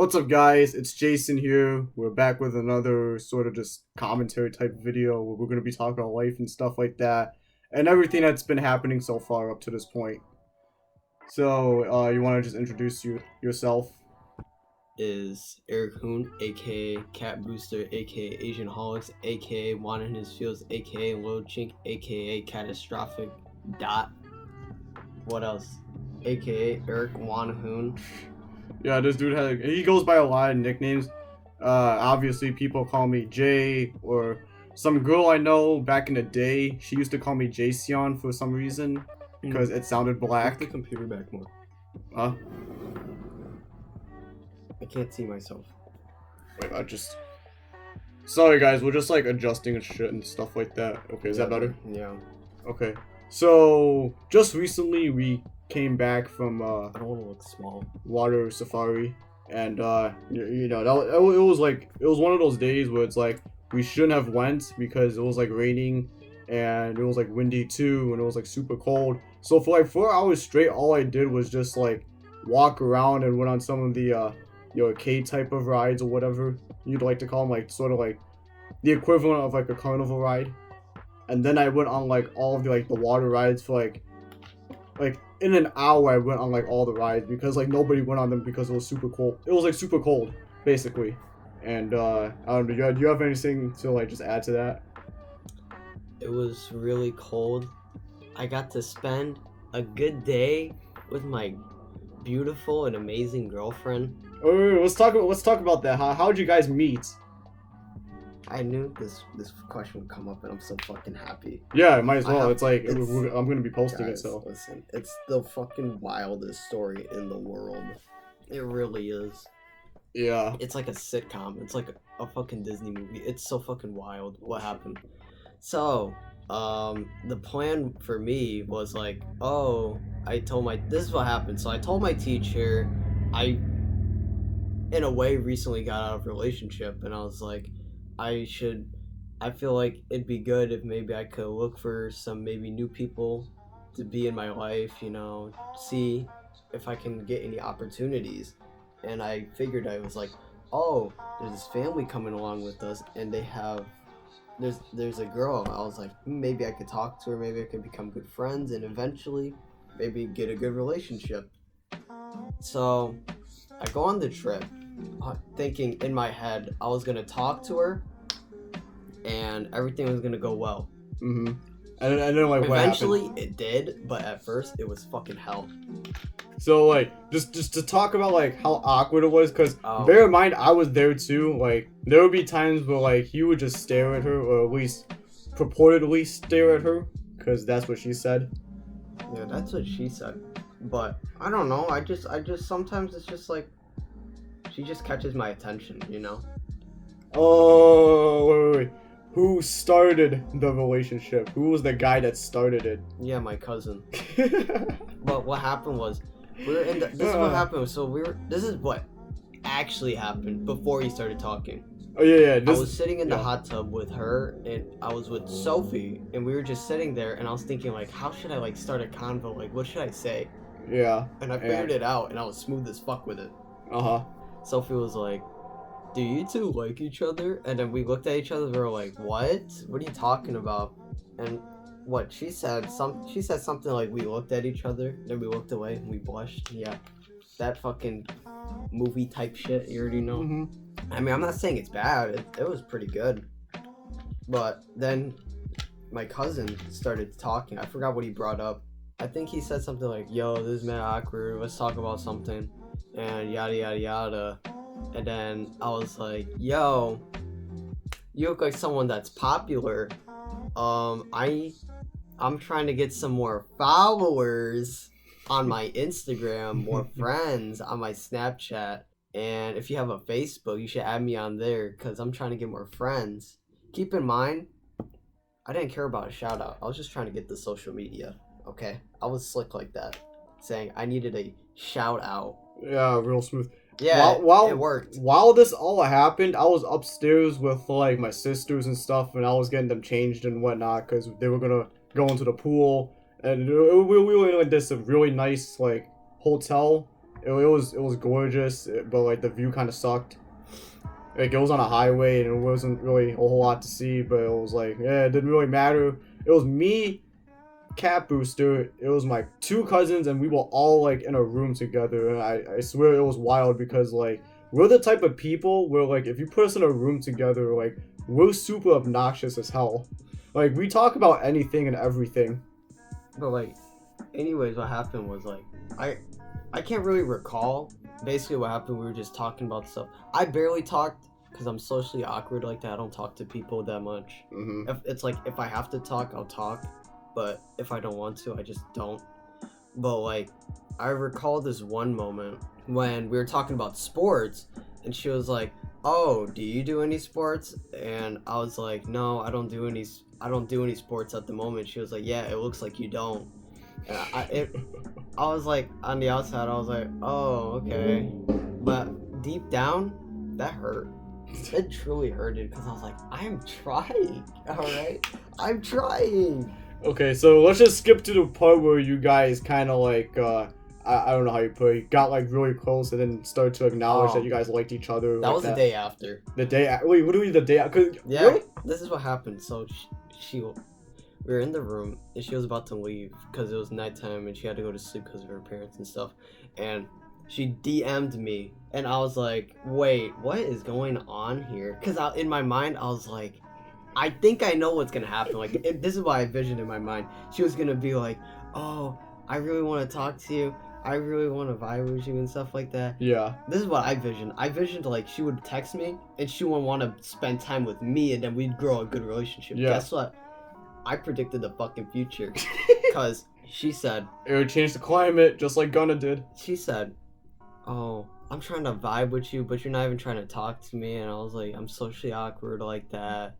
What's up, guys? It's Jason here. We're back with another sort of just commentary type video where we're going to be talking about life and stuff like that and everything that's been happening so far up to this point. So, you want to just introduce yourself? Is Eric Houn, aka KaTBooster, aka Asian Holics, aka Juan in His Fields, aka Lil Chink, aka Catastrophic Dot. What else? Aka Eric Juan Houn. Yeah, this dude he goes by a lot of nicknames. Obviously people call me Jay, or some girl I know back in the day, she used to call me Jason for some reason because it sounded black. Put the computer back more. Huh? I can't see myself. Wait, sorry guys, we're just like adjusting and shit and stuff like that. Okay, is that better? Yeah. Okay. So just recently we came back from I don't want to look small. water safari, and you know it was one of those days where it's like we shouldn't have went because it was like raining and it was like windy too, and it was like super cold. So for like 4 hours straight, all I did was just like walk around and went on some of the arcade type of rides or whatever you'd like to call them, like sort of like the equivalent of like a carnival ride. And then I went on like all of the water rides for like in an hour. I went on like all the rides because like nobody went on them because it was super cold. It was like super cold basically. And I don't know, do you have anything to like just add to that? It was really cold. I got to spend a good day with my beautiful and amazing girlfriend. Wait, let's talk about that. How'd you guys meet? I knew this question would come up, and I'm so fucking happy. Yeah, might as well. I'm gonna be posting guys, it. So listen, it's the fucking wildest story in the world. It really is. yeah. It's like a sitcom. It's like a fucking Disney movie. It's so fucking wild what happened. So, the plan for me was like, this is what happened. So I told my teacher, I, in a way, recently got out of a relationship, and I was like, I feel like it'd be good if maybe I could look for some maybe new people to be in my life, see if I can get any opportunities. And I figured, I was like, oh, there's this family coming along with us, and there's a girl. I was like, maybe I could talk to her, maybe I could become good friends, and eventually maybe get a good relationship. So I go on the trip thinking in my head I was gonna talk to her and everything was gonna go well. Mm-hmm. And then like eventually it did, but at first it was fucking hell. So like just to talk about like how awkward it was, because bear in mind I was there too. Like there would be times where like he would just stare at her, or at least purportedly stare at her, because that's what she said. Yeah, that's what she said. But I don't know. I just sometimes it's just like she just catches my attention, Oh, wait. Who started the relationship? Who was the guy that started it? Yeah, my cousin. But what happened was, this is what happened. So this is what actually happened before he started talking. Oh yeah. I was sitting in the hot tub with her, and I was with Sophie, and we were just sitting there, and I was thinking like, how should I like start a convo? Like, what should I say? Yeah. And I figured it out, and I was smooth as fuck with it. Sophie was like, do you two like each other? And then we looked at each other, we were like, what? What are you talking about? And what she said, she said something like, we looked at each other, then we looked away, and we blushed. Yeah, that fucking movie type shit, you already know. Mm-hmm. I mean, I'm not saying it's bad, it was pretty good. But then my cousin started talking. I forgot what he brought up. I think he said something like, yo, this is mad awkward, let's talk about something, and yada yada yada. And then I was like, yo, you look like someone that's popular. I'm trying to get some more followers on my Instagram, more friends on my Snapchat, and if you have a Facebook, you should add me on there, because I'm trying to get more friends. Keep in mind, I didn't care about a shout out. I was just trying to get the social media. Okay, I was slick like that, saying I needed a shout out. Yeah, real smooth. Yeah, it worked. While this all happened, I was upstairs with like my sisters and stuff, and I was getting them changed and whatnot because they were gonna go into the pool, and we were in like this really nice like hotel it was gorgeous, but like the view kind of sucked. Like it was on a highway and it wasn't really a whole lot to see, but it was like, yeah, it didn't really matter. It was me, KaTBooster, it was my two cousins, and we were all like in a room together. And I swear it was wild because like we're the type of people where like if you put us in a room together, like we're super obnoxious as hell. Like we talk about anything and everything. But like, anyways, what happened was like I can't really recall basically what happened. We were just talking about stuff. I barely talked because I'm socially awkward like that. I don't talk to people that much. Mm-hmm. If it's like if I have to talk, I'll talk, but if I don't want to, I just don't. But like, I recall this one moment when we were talking about sports, and she was like, "Oh, do you do any sports?" And I was like, "No, I don't do any. I don't do any sports at the moment." She was like, "Yeah, it looks like you don't." And I was like, on the outside, I was like, "Oh, okay," but deep down, that hurt. It truly hurted because I was like, I am trying, all right? I'm trying. Okay, so let's just skip to the part where you guys kind of like, I don't know how you put it, got like really close and then started to acknowledge that you guys liked each other. That like was the day after. The day wait, what do we the day after? Yeah, really? This is what happened. So we were in the room and she was about to leave because it was nighttime and she had to go to sleep because of her parents and stuff. And she DM'd me and I was like, wait, what is going on here? Because in my mind, I was like, I think I know what's going to happen. Like, this is what I envisioned in my mind. She was going to be like, oh, I really want to talk to you. I really want to vibe with you and stuff like that. Yeah. This is what I visioned. I visioned like she would text me and she would want to spend time with me and then we'd grow a good relationship. Yeah. Guess what? I predicted the fucking future. Because she said... It would change the climate, just like Gunna did. She said, oh, I'm trying to vibe with you, but you're not even trying to talk to me. And I was like, I'm socially awkward like that.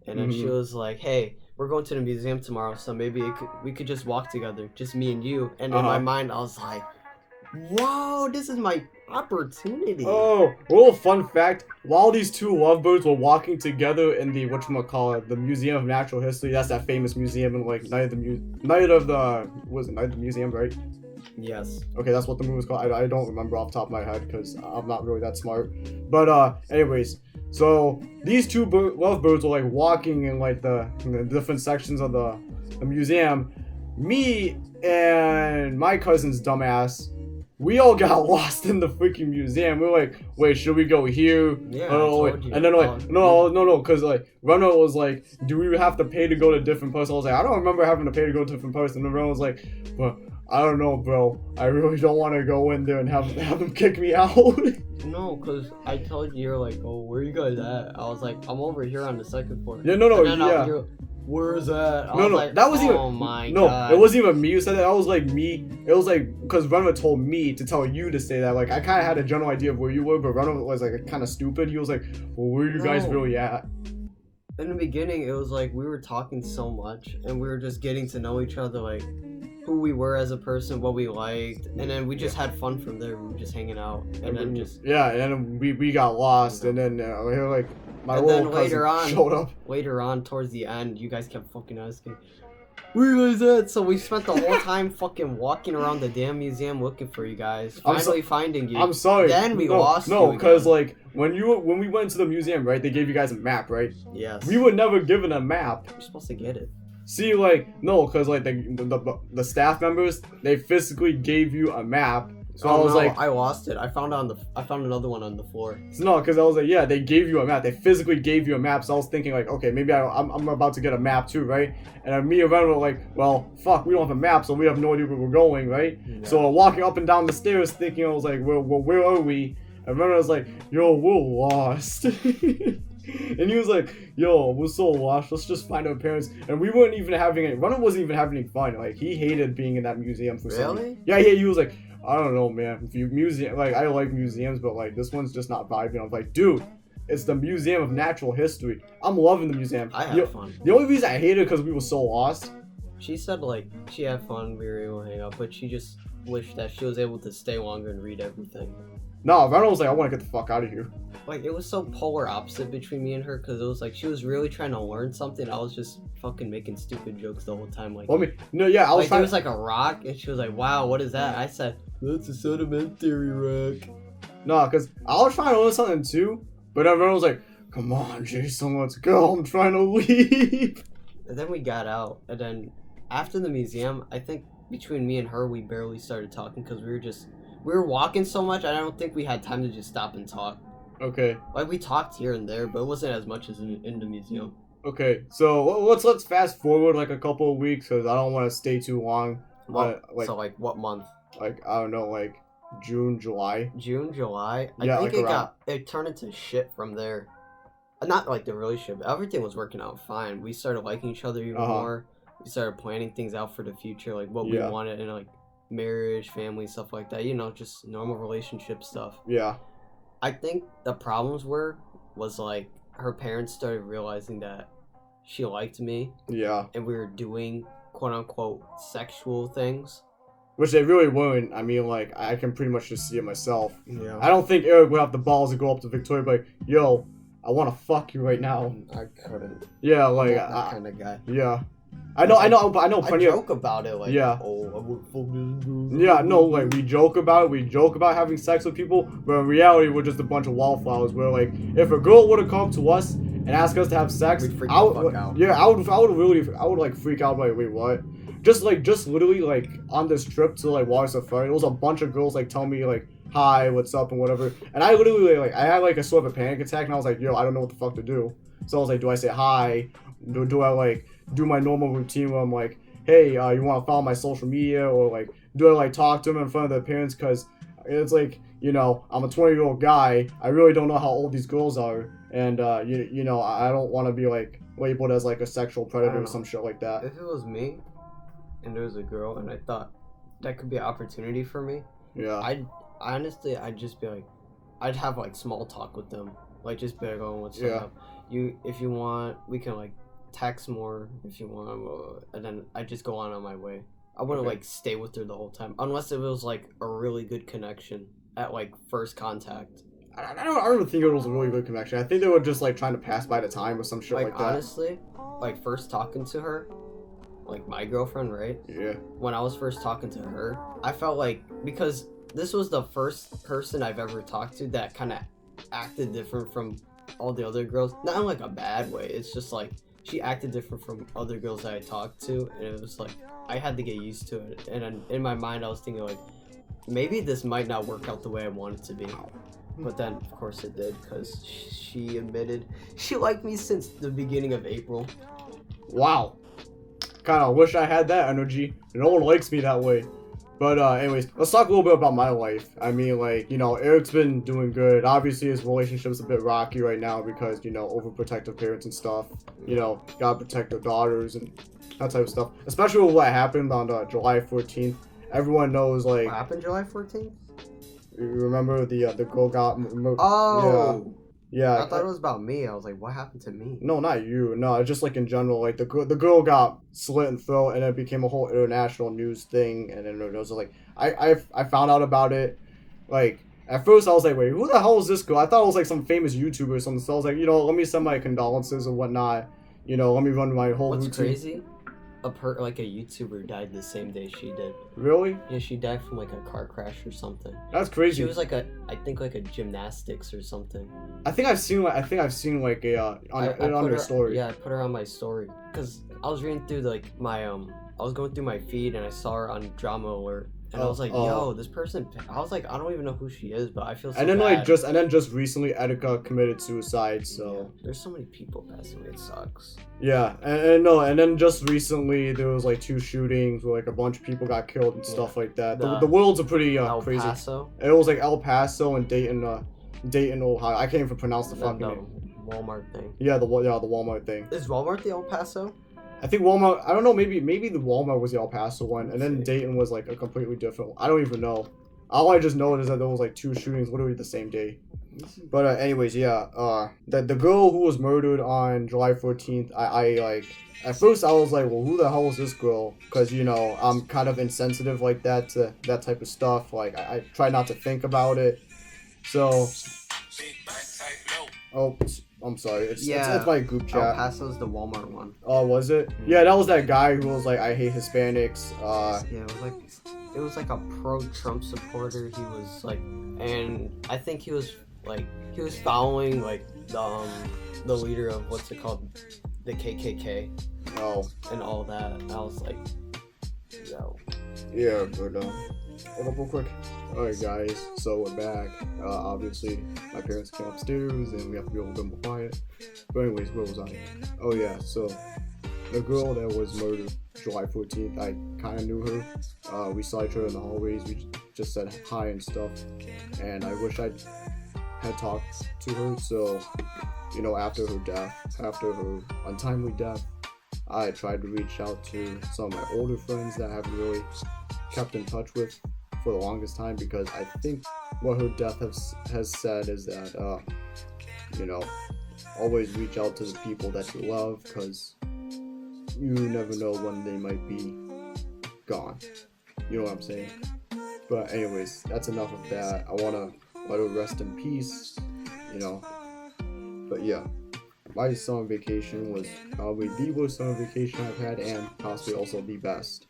And then she was like, hey, we're going to the museum tomorrow, so maybe we could just walk together, just me and you. And in my mind, I was like, whoa, this is my opportunity. Oh, a little fun fact. While these two lovebirds were walking together in the, whatchamacallit, the Museum of Natural History, that's that famous museum in like Night of the Museum, right? Yes. Okay, that's what the movie was called. I don't remember off the top of my head because I'm not really that smart. But anyways, so these two lovebirds were like walking in like the different sections of the museum. Me and my cousin's dumbass, we all got lost in the freaking museum. We were like, wait, should we go here? Yeah, I told you. And then like, no, because like Rena was like, do we have to pay to go to a different person? I was like, I don't remember having to pay to go to a different person. And Rena was like, well, I don't know, bro. I really don't want to go in there and have them kick me out. No, because I told you, you're like, oh, where you guys at? I was like, I'm over here on the second floor. Yeah, no, yeah. Where's that? No, like, that wasn't oh even. My no, God. It wasn't even me who said that. That was like me. It was like because Rena told me to tell you to say that. Like I kind of had a general idea of where you were, but Rena was like kind of stupid. He was like, well, where are you guys really at? In the beginning, it was like we were talking so much, and we were just getting to know each other, like who we were as a person, what we liked, and then we just had fun from there. We were just hanging out, and then just and then we got lost, and then we were like. My and little then cousin showed up. Later on, towards the end, you guys kept fucking asking, where you guys at? So we spent the whole time fucking walking around the damn museum looking for you guys. Finally finding you. I'm sorry. Then we lost you. No, because like when we went to the museum, right? They gave you guys a map, right? Yes. We were never given a map. You're supposed to get it. See, like no, because like the staff members, they physically gave you a map. So I was like, I lost it. I found another one on the floor. So no, because I was like, yeah, they gave you a map. They physically gave you a map. So I was thinking like, okay, maybe I'm about to get a map too, right? And then me and Ren were like, well, fuck, we don't have a map, so we have no idea where we're going, right? Yeah. So we're walking up and down the stairs, thinking, I was like, well, where are we? And Ren was like, yo, we're lost. And he was like, yo, we're so lost. Let's just find our parents. And we weren't even having it. Ren wasn't even having fun. Like he hated being in that museum for some reason. Really? Yeah. He was like, I don't know, man. If you like I like museums, but like this one's just not vibing. I was like, dude, it's the Museum of Natural History. I'm loving the museum. I had fun. The only reason I hated it because we were so lost. She said like she had fun, we were able to hang out, but she just wished that she was able to stay longer and read everything. No, Ronald was like, I want to get the fuck out of here. Like, it was so polar opposite between me and her, because it was like she was really trying to learn something. I was just fucking making stupid jokes the whole time. Like, Well, I mean, no, yeah, I was like trying. there was like a rock, and she was like, "Wow, what is that?" I said, "That's a sedimentary rock." No, because I was trying to learn something too, but then Ronald was like, come on, Jason, let's go. I'm trying to leave. And then we got out, and then after the museum, I think between me and her, we barely started talking because we were walking so much. I don't think we had time to just stop and talk. Okay. Like, we talked here and there, but it wasn't as much as in the museum. Okay, so let's fast forward like a couple of weeks because I don't want to stay too long. So like what month? Like I don't know, like June, July. June, July. I Yeah, think like it turned into shit from there. Not like the relationship. Everything was working out fine. We started liking each other even more. We started planning things out for the future, like what we wanted in like marriage, family, stuff like that. You know, just normal relationship stuff. Yeah. I think the problems was like her parents started realizing that she liked me. Yeah. And we were doing quote unquote sexual things. Which they really weren't. I mean, like, I can pretty much just see it myself. Yeah. I don't think Eric would have the balls to go up to Victoria and be like, yo, I want to fuck you right now. I couldn't. Yeah, like, that kind of guy. Yeah. I know plenty of... I joke about it, like, oh, I would fuck this girl. Yeah, no, like, we joke about having sex with people, but in reality, we're just a bunch of wallflowers, where, like, if a girl would have come to us and asked us to have sex, we'd freak the fuck out. Yeah, I would, like, freak out, like, wait, what? Just literally, like, on this trip to, like, Water Safari, there was a bunch of girls, like, telling me, like, hi, what's up, and whatever, and I literally, like, I had, like, a sort of a panic attack, and I was like, yo, I don't know what the fuck to do. So I was like, do I say hi? Do I, like, do my normal routine where I'm like, hey, you want to follow my social media, or like, do I like talk to them in front of their parents? Because it's like, you know, I'm a 20-year-old guy. I really don't know how old these girls are, and you know, I don't want to be like labeled as like a sexual predator or some shit like that. If it was me, and there was a girl, and I thought that could be an opportunity for me, Yeah. I'd just be like, I'd have like small talk with them, like just be like, oh, what's up? If you want, we can like text more if you want, and then I just go on my way. I wouldn't like stay with her the whole time unless it was like a really good connection at like first contact. I don't think it was a really good connection. I think they were just like trying to pass by the time or some shit like that. Honestly, like first talking to her, like my girlfriend, right? Yeah. When I was first talking to her, I felt like, because this was the first person I've ever talked to that kind of acted different from all the other girls. Not in like a bad way. It's just like she acted different from other girls that I talked to, and it was like I had to get used to it. And then in my mind, I was thinking like, maybe this might not work out the way I want it to be. But then, of course, it did, because she admitted she liked me since the beginning of April. Wow. Kind of wish I had that energy. No one likes me that way. But anyways, let's talk a little bit about my life. I mean, like, you know, Eric's been doing good. Obviously, his relationship's a bit rocky right now because, you know, overprotective parents and stuff. You know, gotta protect their daughters and that type of stuff. Especially with what happened on July 14th. Everyone knows, like... What happened July 14th? You remember the girl got... Oh! Yeah. I thought it was about me. I was like, what happened to me? No, not you. No, it's just like in general. Like the girl got slit in the throat, and it became a whole international news thing. And then it was like I found out about it. Like at first, I was like, wait, who the hell is this girl? I thought it was like some famous YouTuber or something. So I was like, you know, let me send my condolences or whatnot. You know, let me run my whole routine. What's crazy? Like a YouTuber died the same day she did. Really? Yeah, she died from like a car crash or something. That's crazy. She was like I think like a gymnastics or something. I think I've seen like a on her story. Yeah, I put her on my story because I was reading through like my I was going through my feed and I saw her on Drama Alert. And I was like, yo, this person... I was like, I don't even know who she is, but I feel so and then bad. just recently, Etika committed suicide, so... Yeah, there's so many people passing away, it sucks. Yeah, and then just recently, there was like 2 shootings where like a bunch of people got killed and stuff like that. The world's a pretty crazy... El Paso? It was like El Paso and Dayton, Ohio. I can't even pronounce the fucking name. Walmart thing. Yeah, the Walmart thing. Is Walmart the El Paso? I think Walmart, I don't know, maybe the Walmart was the El Paso one, and then Dayton was like a completely different one. I don't even know. All I just know is that there was like 2 shootings literally the same day. But anyways, yeah, the girl who was murdered on July 14th, I like, at first I was like, well, who the hell is this girl? Because, you know, I'm kind of insensitive like that to that type of stuff. Like, I try not to think about it. So, oh, I'm sorry. It's my group El chat. Paso's the Walmart one. Oh, was it? Yeah, that was that guy who was like, I hate Hispanics. Yeah, it was like a pro-Trump supporter. He was like, and I think he was following like the leader of what's it called, the KKK. Oh. And all that. And I was like, yo. Yeah, but hold up real quick. Alright guys, so we're back. Obviously my parents came upstairs and we have to be a little bit more quiet. But anyways, where was I? Oh yeah, so the girl that was murdered July 14th, I kinda knew her. We saw each other in the hallways, we just said hi and stuff. And I wish I had talked to her, so you know, after her untimely death, I tried to reach out to some of my older friends that I haven't really kept in touch with for the longest time, because I think what her death has said is that, you know, always reach out to the people that you love, because you never know when they might be gone. You know what I'm saying? But anyways, that's enough of that. I want to let her rest in peace, you know. But yeah, my summer vacation was probably the worst summer vacation I've had, and possibly also the best.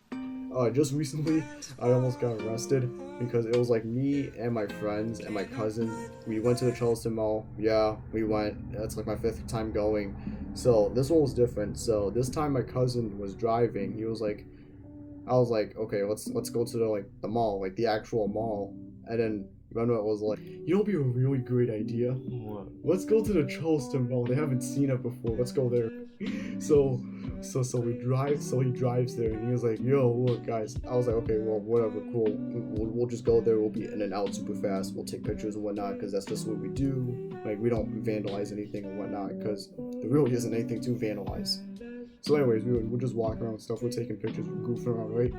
Just recently, I almost got arrested because it was like me and my friends and my cousin. We went to the Charleston Mall. Yeah, we went. That's like my 5th time going. So this one was different. So this time my cousin was driving. He was like, I was like, okay, let's go to the mall, like the actual mall. And then Renoit was like, you know, it'd be a really great idea. What? Let's go to the Charleston Mall. They haven't seen it before. Let's go there. So we drive. So he drives there, and he was like, "Yo, look, guys." I was like, "Okay, well, whatever, cool. We'll just go there. We'll be in and out super fast. We'll take pictures and whatnot, because that's just what we do. Like, we don't vandalize anything and whatnot, because there really isn't anything to vandalize." So, anyways, we're just walking around and stuff. We're taking pictures. We're goofing around, right?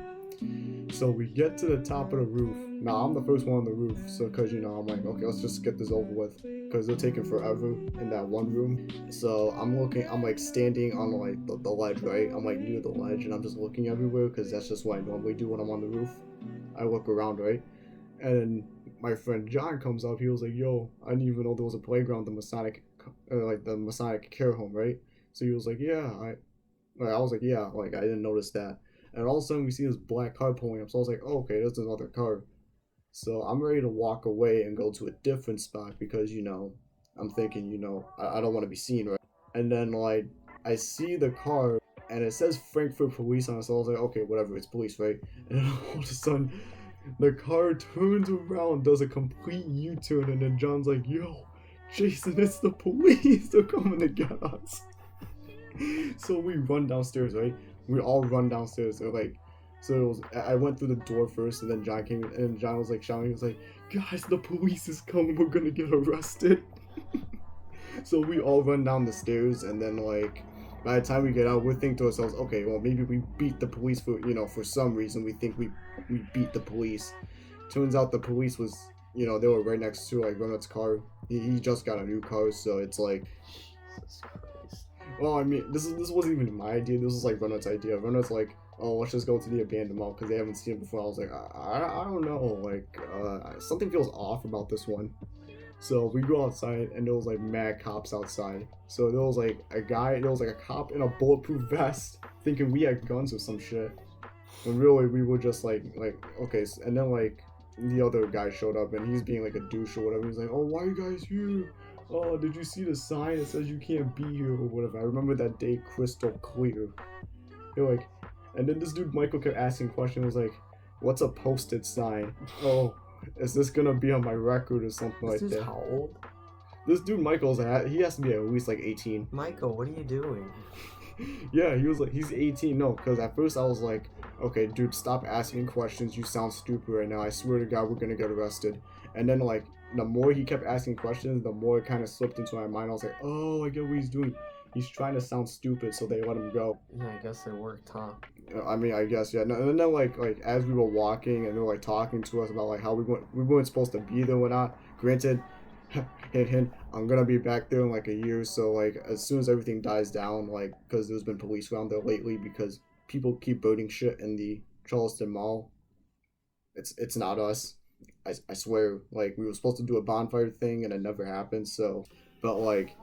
So we get to the top of the roof. Now I'm the first one on the roof, so because you know, I'm like, okay, let's just get this over with, because they're taking forever in that one room. So I'm like standing on like the ledge, right? I'm like near the ledge, and I'm just looking everywhere, because that's just what I normally do when I'm on the roof. I look around, right? And then my friend John comes up. He was like, "Yo, I didn't even know there was a playground, the Masonic care home, right?" So he was like, "Yeah, I was like, yeah, like I didn't notice that." And all of a sudden we see this black car pulling up. So I was like, oh, okay, that's another car. So I'm ready to walk away and go to a different spot, because, you know, I'm thinking, you know, I don't want to be seen, right? And then, like, I see the car and it says Frankfurt police on it. So I was like, okay, whatever, it's police, right? And then all of a sudden, the car turns around, does a complete U-turn, and then John's like, yo, Jason, it's the police. They're coming to get us. So we run downstairs, right? We all run downstairs. They're like, so it was, I went through the door first, and then John came in, and John was like shouting. He was like, guys, the police is coming. We're gonna get arrested. So we all run down the stairs, and then like by the time we get out, we think to ourselves, okay, well, maybe we beat the police for, you know, for some reason we think we beat the police. Turns out the police was, you know, they were right next to like Ronald's car. He just got a new car, so it's like, well, I mean, this wasn't even my idea. This was like Ronald's idea. Ronald's like, oh, let's just go to the abandoned mall, because they haven't seen it before. I was like, I don't know, like something feels off about this one. So we go outside, and there was like mad cops outside. So there was like a cop in a bulletproof vest, thinking we had guns or some shit. When really we were just like okay. And then like the other guy showed up, and he's being like a douche or whatever. He's like, oh, why are you guys here? Oh, did you see the sign that says you can't be here or whatever? I remember that day crystal clear. You're like, and then this dude Michael kept asking questions like, what's a posted sign? Oh, is this gonna be on my record or something like that? How old? This dude Michael's he has to be at least like 18. Michael, what are you doing? Yeah, he was like, he's 18. No, because at first I was like, okay, dude, stop asking questions. You sound stupid right now. I swear to God, we're gonna get arrested. And then like, the more he kept asking questions, the more it kind of slipped into my mind. I was like, oh, I get what he's doing. He's trying to sound stupid, so they let him go. Yeah, I guess it worked, huh? I mean, I guess, yeah. And then like as we were walking, and they were like talking to us about like how we weren't supposed to be there or not. Granted, hint hint, I'm gonna be back there in like a year. So like as soon as everything dies down, like because there's been police around there lately, because people keep burning shit in the Charleston Mall. It's not us. I swear, like we were supposed to do a bonfire thing and it never happened. So, but like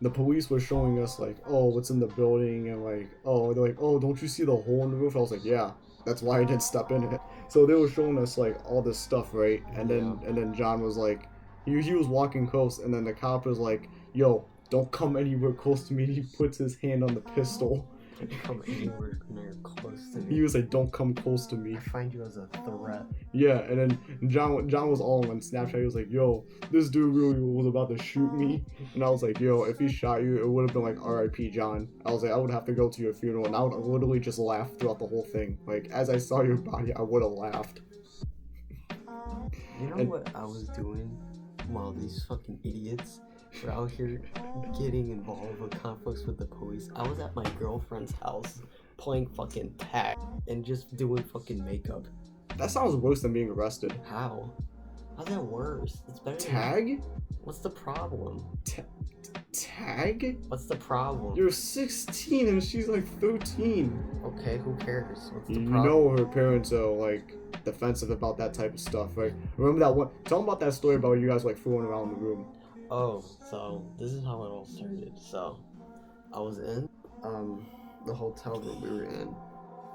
the police were showing us like, oh, what's in the building, and like, oh, they're like, oh, don't you see the hole in the roof? I was like, yeah, that's why I didn't step in it. So they were showing us like all this stuff, right? Yeah. And then John was like, he was walking close, and then the cop was like, yo, don't come anywhere close to me. He puts his hand on the pistol. Don't come anywhere near close to me. He was like, don't come close to me. I find you as a threat. Yeah, and then John was all on Snapchat. He was like, yo, this dude really was about to shoot me. And I was like, yo, if he shot you, it would have been like R.I.P. John. I was like, I would have to go to your funeral, and I would literally just laugh throughout the whole thing. Like, as I saw your body, I would have laughed. You know what I was doing while these fucking idiots were out here getting involved with conflicts with the police? I was at my girlfriend's house playing fucking tag and just doing fucking makeup. That sounds worse than being arrested. How? How's that worse? It's better. Tag? What's the problem? Tag? What's the problem? You're 16 and she's like 13. Okay, who cares? What's the You problem? know her parents are like defensive about that type of stuff, right? Remember that one? Tell them about that story about you guys like fooling around in the room. Oh, so this is how it all started. So I was in the hotel room we were in.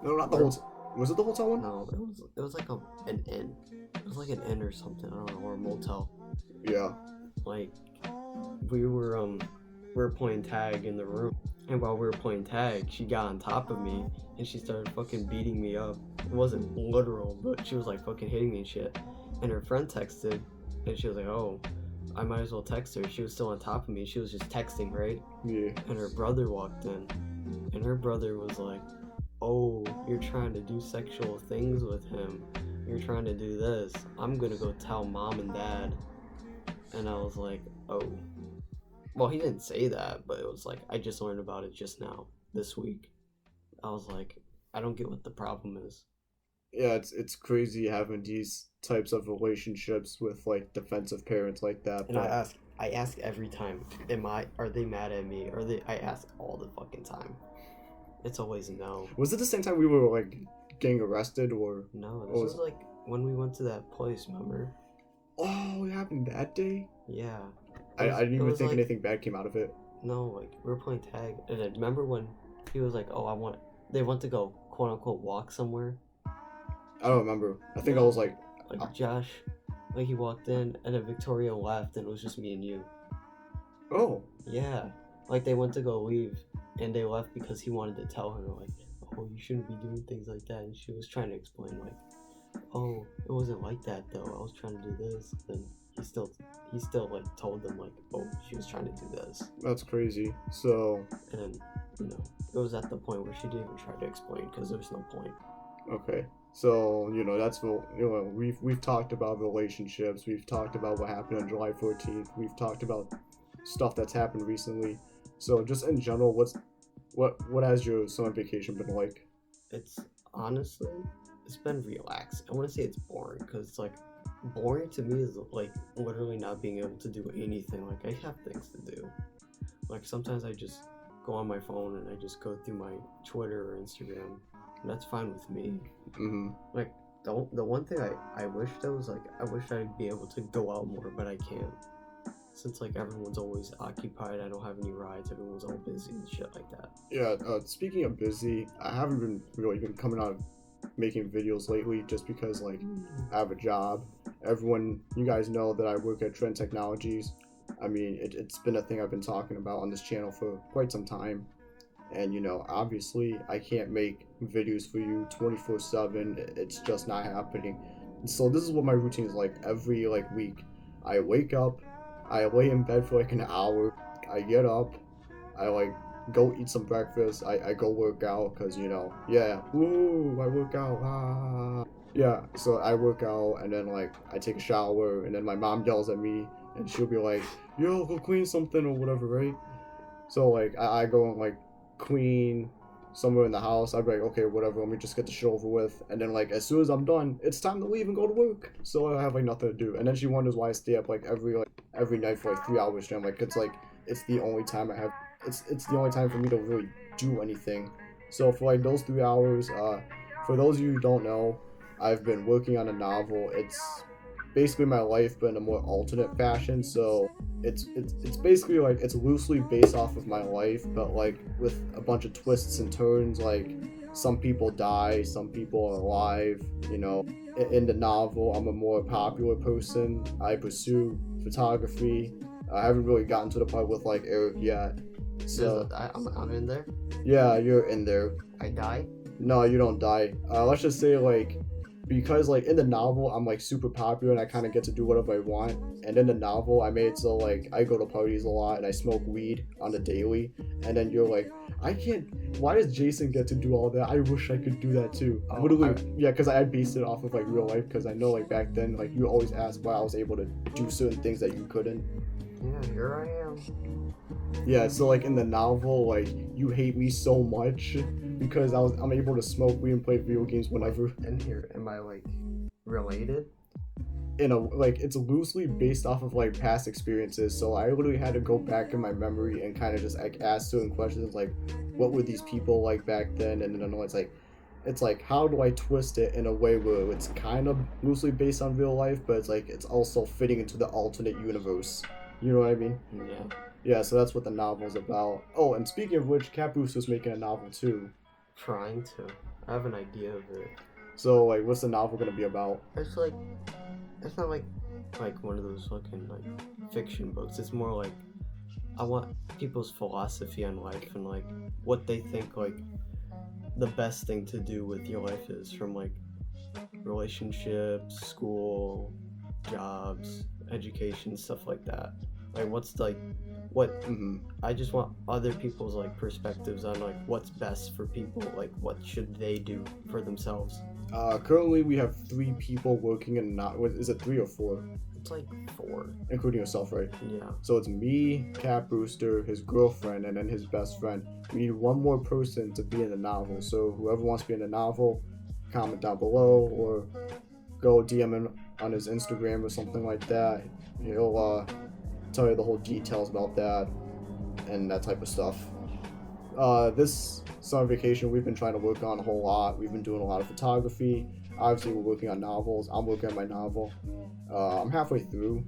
No, not the hotel. Was it the hotel one? No, it was like an inn. It was like an inn or something. I don't know, or a motel. Yeah. Like we were playing tag in the room, and while we were playing tag, she got on top of me and she started fucking beating me up. It wasn't literal, but she was like fucking hitting me and shit. And her friend texted, and she was like, "Oh, I might as well text her." She was still on top of me. She was just texting, right? Yeah. And her brother walked in, and her brother was like, "Oh, you're trying to do sexual things with him. You're trying to do this. I'm gonna go tell mom and dad." And I was like, "Oh." Well, he didn't say that, but it was like, I just learned about it just now, this week. I was like, I don't get what the problem is. Yeah, it's crazy having these types of relationships with like defensive parents like that. And I ask every time, are they mad at me? I ask all the fucking time. It's always no. Was it the same time we were like getting arrested or? No, this was like when we went to that place, remember? Oh, it happened that day? Yeah. I didn't even think like, anything bad came out of it. No, like we were playing tag, and I remember when he was like, "Oh, they want to go quote unquote walk somewhere." I don't remember. I think I was like Josh, like he walked in, and then Victoria left, and it was just me and you. oh. Yeah, like they went to go leave, and they left because he wanted to tell her like, "Oh, you shouldn't be doing things like that," and she was trying to explain like, "Oh, it wasn't like that though. I was trying to do this," and he still like told them like, "Oh, she was trying to do this." That's crazy. So. And then, it was at the point where she didn't even try to explain because there was no point. Okay. So, that's what, we've talked about relationships. We've talked about what happened on July 14th. We've talked about stuff that's happened recently. So, just in general, what has your summer vacation been like? It's honestly, it's been relaxed. I want to say it's boring because it's like boring to me is like literally not being able to do anything. Like I have things to do. Like sometimes I just go on my phone and I just go through my Twitter or Instagram. And that's fine with me. Mm-hmm. Like the one thing I wish though was like I wish I'd be able to go out more, but I can't. Since like everyone's always occupied, I don't have any rides. Everyone's all busy and shit like that. Yeah. Speaking of busy, I haven't really been coming out making videos lately just because like I have a job. You guys know that I work at Trend Technologies. I mean, it's been a thing I've been talking about on this channel for quite some time. And obviously I can't make videos for you 24/7. It's just not happening. So this is what my routine is like every week. I wake up, I lay in bed for like an hour, I get up, I go eat some breakfast, I go work out because yeah, woo, I work out, yeah. So I work out and then I take a shower and then my mom yells at me and she'll be like, yo, go clean something or whatever, right? So I go and clean somewhere in the house. I'd be like, okay, whatever, let me just get the show over with. And then as soon as I'm done, it's time to leave and go to work. So I have nothing to do. And then she wonders why I stay up every night for 3 hours straight. I'm like, it's the only time I have. It's the only time for me to really do anything. So for those 3 hours, for those of you who don't know, I've been working on a novel. It's basically my life, but in a more alternate fashion. So it's basically like it's loosely based off of my life, but like with a bunch of twists and turns. Like some people die, some people are alive. You know, in the novel, I'm a more popular person. I pursue photography. I haven't really gotten to the part with like Eric yet. So I'm in there. yeah, you're in there. I die. No, you don't die. Let's just say like because like in the novel I'm like super popular and I kind of get to do whatever I want. And in the novel I made it so like I go to parties a lot and I smoke weed on the daily. And then you're like, I can't. Why does Jason get to do all that? I wish I could do that too. Oh, Literally, yeah, because I based it off of like real life. Because I know like back then like you always asked why I was able to do certain things that you couldn't. Yeah, here I am. Yeah, so like in the novel, like you hate me so much because I'm able to smoke weed and play video games whenever. In here, am I like related? In a like it's loosely based off of like past experiences, so I literally had to go back in my memory and kind of just like ask certain questions like, what were these people like back then? And then it's like how do I twist it in a way where it's kind of loosely based on real life, but it's like it's also fitting into the alternate universe. You know what I mean? Yeah. Yeah, so that's what the novel's about. Oh, and speaking of which, KaTBooster's making a novel too. Trying to. I have an idea of it. So, like, what's the novel gonna be about? It's like, it's not like one of those fucking like fiction books. It's more like I want people's philosophy on life and like what they think like the best thing to do with your life is, from like relationships, school, jobs, education, stuff like that. Like what's like what I just want other people's like perspectives on like what's best for people, like what should they do for themselves. Currently we have 3 people working in is it 3 or 4? It's like 4. Including yourself, right? Yeah. So it's me, KaTBooster, his girlfriend, and then his best friend. We need one more person to be in the novel. So whoever wants to be in the novel, comment down below or go DM him on his Instagram or something like that. He'll tell you the whole details about that and that type of stuff. This summer vacation we've been trying to work on a whole lot. We've been doing a lot of photography. Obviously we're working on novels. I'm working on my novel. I'm halfway through.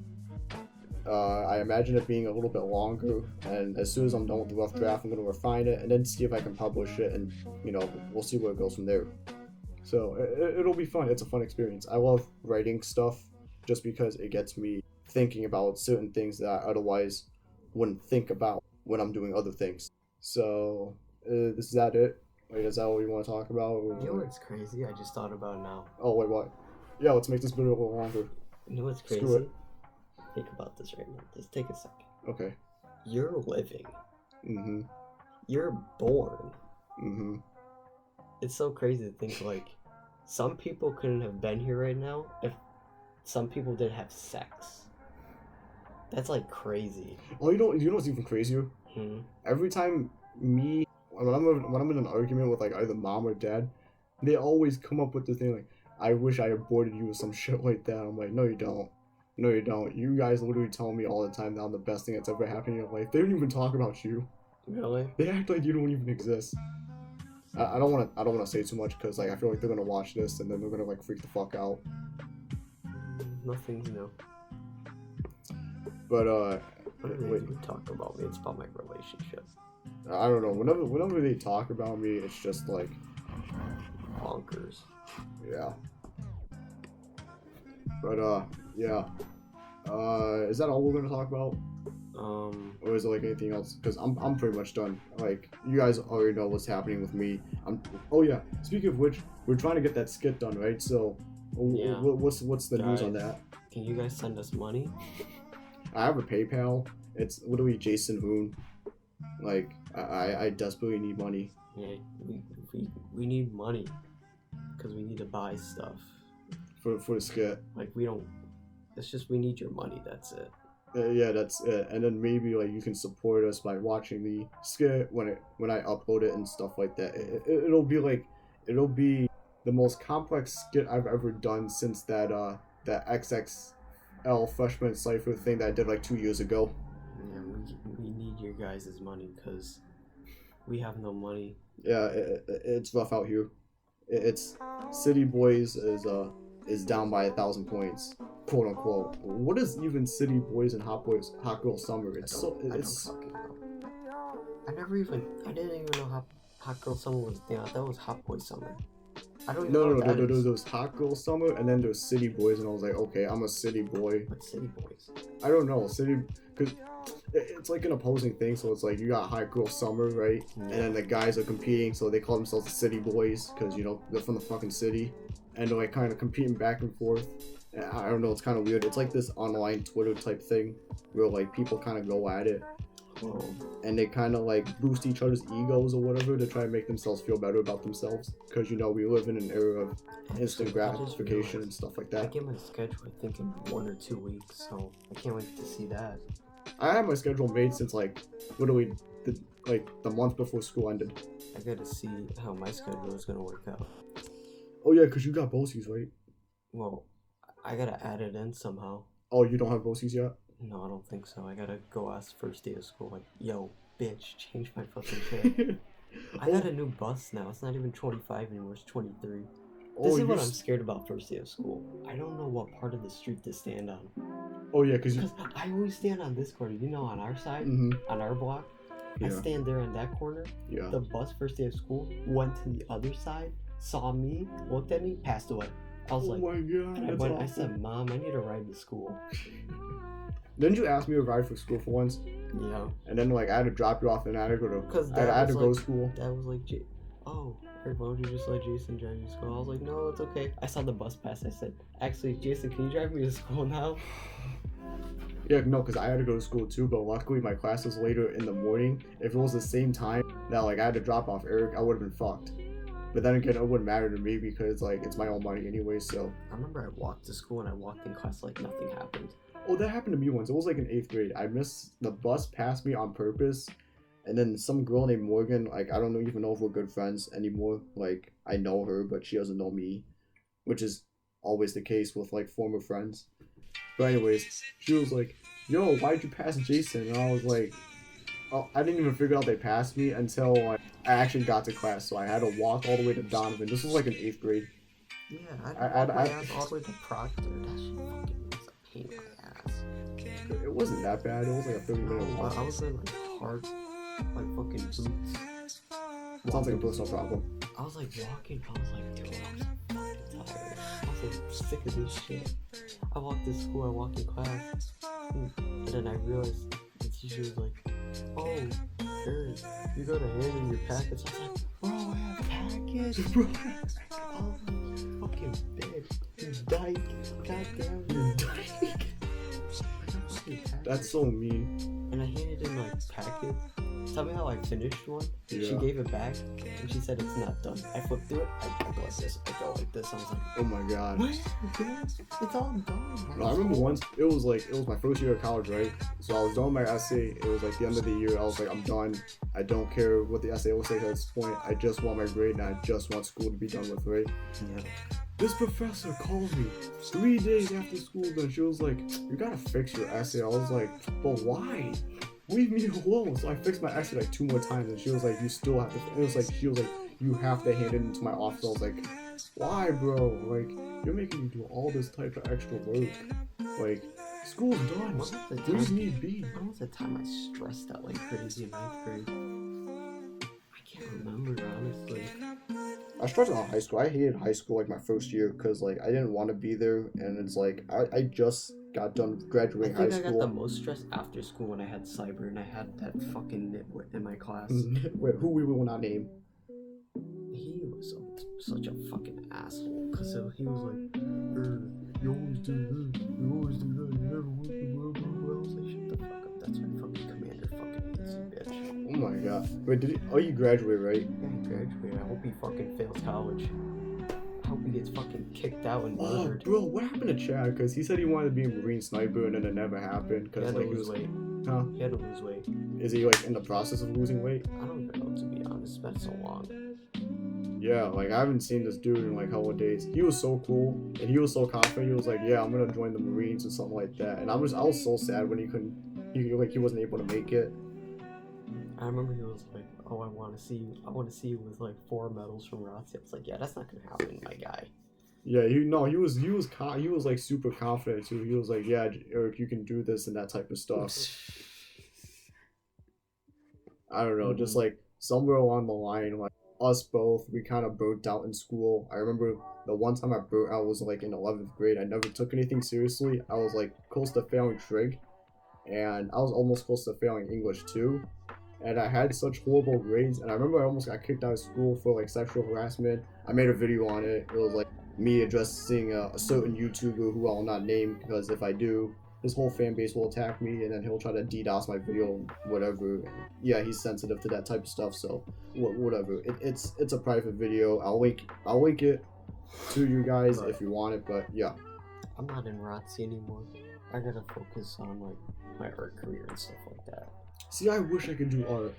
I imagine it being a little bit longer, and as soon as I'm done with the rough draft I'm going to refine it and then see if I can publish it, and you know, we'll see where it goes from there. So it'll be fun. It's a fun experience. I love writing stuff just because it gets me thinking about certain things that I otherwise wouldn't think about when I'm doing other things. So, is that it? Like, is that what you want to talk about? Or... You know what's crazy? I just thought about it now. Oh, wait, what? Yeah, let's make this video a little longer. You know what's crazy? Screw it. Think about this right now. Just take a second. Okay. You're living. Mm-hmm. You're born. Mm-hmm. It's so crazy to think, like, some people couldn't have been here right now if some people didn't have sex. That's, like, crazy. Oh, you know what's even crazier? Every time when I'm in an argument with like either mom or dad, they always come up with the thing like, I wish I aborted you or some shit like that. I'm like, no you don't. No you don't. You guys literally tell me all the time that I'm the best thing that's ever happened in your life. They don't even talk about you. Really? They act like you don't even exist. I don't want to say too much because like I feel like they're gonna watch this and then they're gonna like freak the fuck out. Nothing's new. But Whenever they talk about me, it's about my relationship. I don't know. Whenever they talk about me, it's just like bonkers. Yeah. But yeah. Is that all we're gonna talk about? Or is there like anything else? Because I'm pretty much done. Like you guys already know what's happening with me. Oh yeah. Speaking of which, we're trying to get that skit done, right? So, yeah. What's the news on that? Can you guys send us money? I have a PayPal. It's literally Jason Houn. Like I desperately need money. Yeah, we need money because we need to buy stuff for the skit. Like we don't. It's just we need your money. That's it. Yeah, that's it. And then maybe like you can support us by watching the skit when I upload it and stuff like that. It'll be the most complex skit I've ever done since that XXL freshman cipher thing that I did like 2 years ago. Yeah, we need your guys' money because we have no money. Yeah, it's rough out here. It's City Boys is down by 1,000 points, quote unquote. What is even City Boys and Hot Girl Summer? It's I don't fucking know. I didn't even know Hot Girl Summer was down. I thought it was Hot Boy Summer. I don't even know what that is. There was Hot Girl Summer, and then there's City Boys, and I was like, okay, I'm a City Boy. What's City Boys? I don't know, because it's like an opposing thing. So it's like you got Hot Girl Summer, right? Yeah. And then the guys are competing, so they call themselves the City Boys because they're from the fucking city, and they're like kind of competing back and forth. And I don't know, it's kind of weird. It's like this online Twitter type thing where like people kind of go at it. Oh. And they kind of like boost each other's egos or whatever to try and make themselves feel better about themselves, because we live in an era of instant gratification and stuff like I that. get my schedule, I think, in 1 or 2 weeks, so I can't wait to see that. I had my schedule made since like literally the month before school ended. I gotta see how my schedule is gonna work out. Oh yeah, because you got BOCES, right? Well, I gotta add it in somehow. Oh, you don't have BOCES yet? No, I don't think so. I gotta go ask first day of school, like, yo, bitch, change my fucking shit. I got a new bus now. It's not even 25 anymore, it's 23. This is what I'm scared about first day of school. I don't know what part of the street to stand on. Oh yeah, because I always stand on this corner, on our side, on our block. Yeah. I stand there in that corner. Yeah. The bus first day of school went to the other side, saw me, looked at me, passed away. I was like, oh my god, I said, Mom, I need a ride to school. Didn't you ask me to ride for school for once? Yeah. And then like I had to drop you off and I had to go to go to school. Dad was like, oh, Eric, why don't you just let Jason drive you to school? I was like, no, it's okay. I saw the bus pass. I said, actually, Jason, can you drive me to school now? Yeah, no, because I had to go to school too, but luckily my class was later in the morning. If it was the same time that like I had to drop off Eric, I would have been fucked. But then again, it wouldn't matter to me because like it's my own money anyway, so. I remember I walked to school and I walked in class like nothing happened. Oh, that happened to me once. It was like in 8th grade. I missed the bus passed me on purpose, and then some girl named Morgan, like I don't even know if we're good friends anymore. Like I know her, but she doesn't know me, which is always the case with like former friends. But anyways, she was like, "Yo, why'd you pass Jason?" And I was like, "Oh, I didn't even figure out they passed me until like, I actually got to class, so I had to walk all the way to Donovan." This was like in 8th grade. Yeah, I walked my ass all the way to Proctor. That shit fucking was a pain in my ass. It wasn't that bad. It was like a 30-minute walk. I was in like hard, like fucking boots. Sounds like a personal problem. I was like walking. I was like, dude, I'm so fucking tired. I was like sick of this shit. I walked to school. I walked in class, and then I realized the teacher was like, "Oh, Eric, you gotta hand in your packets." I was like, "Bro, I have packets, bro." I was like, "Fucking bitch, you dyke, goddamn, you dyke." That's so mean. And I handed in my packet. Tell me how I finished one. Yeah. She gave it back, and she said it's not done. I flipped through it. I go like this. I go like this. I was like, oh my god. What? It's all done. No, I remember once. It was my first year of college, right? So I was done my essay. It was like the end of the year. I was like, I'm done. I don't care what the essay will say at this point. I just want my grade, and I just want school to be done with, right? Yeah. This professor called me 3 days after school, then she was like, "You gotta fix your essay." I was like, "But why? Leave me alone." So I fixed my essay like 2 more times, and she was like, "You still have to." It was like she was like, "You have to hand it into my office." I was like, "Why, bro? Like, you're making me do all this type of extra work. Like, school's done. Where's me be?" When was the time I stressed out like crazy in 9th grade? I can't remember, honestly. I stressed out high school. I hated high school like my first year because like I didn't want to be there, and it's like I just got done graduating high school. I got the most stress after school when I had cyber and I had that fucking nitwit in my class. Wait, who we will not name? He was such a fucking asshole because he was like, "You always do this, you always do that, you never want to blah blah blah." I was like, "Shut the fuck up! That's my fucking commander fucking hates you, bitch." Oh my god! Wait, you graduate, right? Yeah, he graduated. I hope he fucking fails college. I hope he gets fucking kicked out and murdered. Bro, what happened to Chad? Because he said he wanted to be a Marine sniper, and then it never happened. Because like he was weight. Huh? He had to lose weight. Is he like in the process of losing weight? I don't even know, to be honest. It's been so long. Yeah, like I haven't seen this dude in like hella days. He was so cool and he was so confident. He was like, "Yeah, I'm gonna join the Marines" or something like that. And I was so sad when he wasn't able to make it. I remember he was like, oh, I want to see you with like 4 medals from Rotsi. I was like, yeah, that's not gonna happen, my guy. Yeah, he was like super confident too. He was like, yeah, Eric, you can do this and that type of stuff. I don't know, just like somewhere along the line, like us both, we kind of burnt out in school. I remember the one time I burnt out was like in 11th grade. I never took anything seriously. I was like close to failing trig, and I was almost close to failing English too. And I had such horrible grades, and I remember I almost got kicked out of school for like sexual harassment. I made a video on it. It was like me addressing a certain YouTuber who I'll not name, because if I do, his whole fan base will attack me, and then he'll try to DDoS my video, whatever. And yeah, he's sensitive to that type of stuff, so whatever. It's a private video. I'll link it to you guys if you want it, but yeah. I'm not in ROTC anymore. I gotta focus on like my art career and stuff like that. See, I wish I could do art.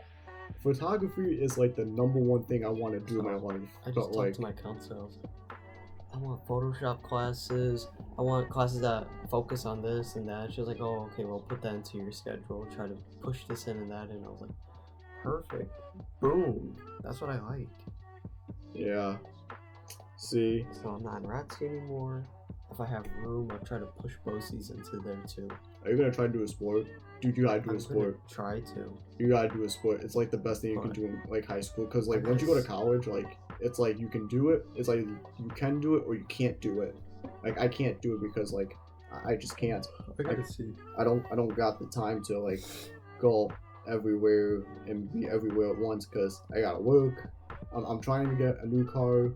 Photography is like the #1 thing I want to do in my life. I just talked to my counselor. I was like, I want Photoshop classes. I want classes that focus on this and that. She was like, oh, okay, well, put that into your schedule. Try to push this in and that. And I was like, perfect. Boom. That's what I like. Yeah. See? So I'm not in ROTC anymore. If I have room, I'll try to push BOCES into there too. Are you gonna try to do a sport? Dude, you gotta do a sport. Try to. You gotta do a sport. It's like the best thing you can do in like high school. Cause like once you go to college, like it's like you can do it. It's like you can do it or you can't do it. Like I can't do it because like I just can't. I gotta see. I don't got the time to like go everywhere and be everywhere at once. Cause I gotta work. I'm trying to get a new car.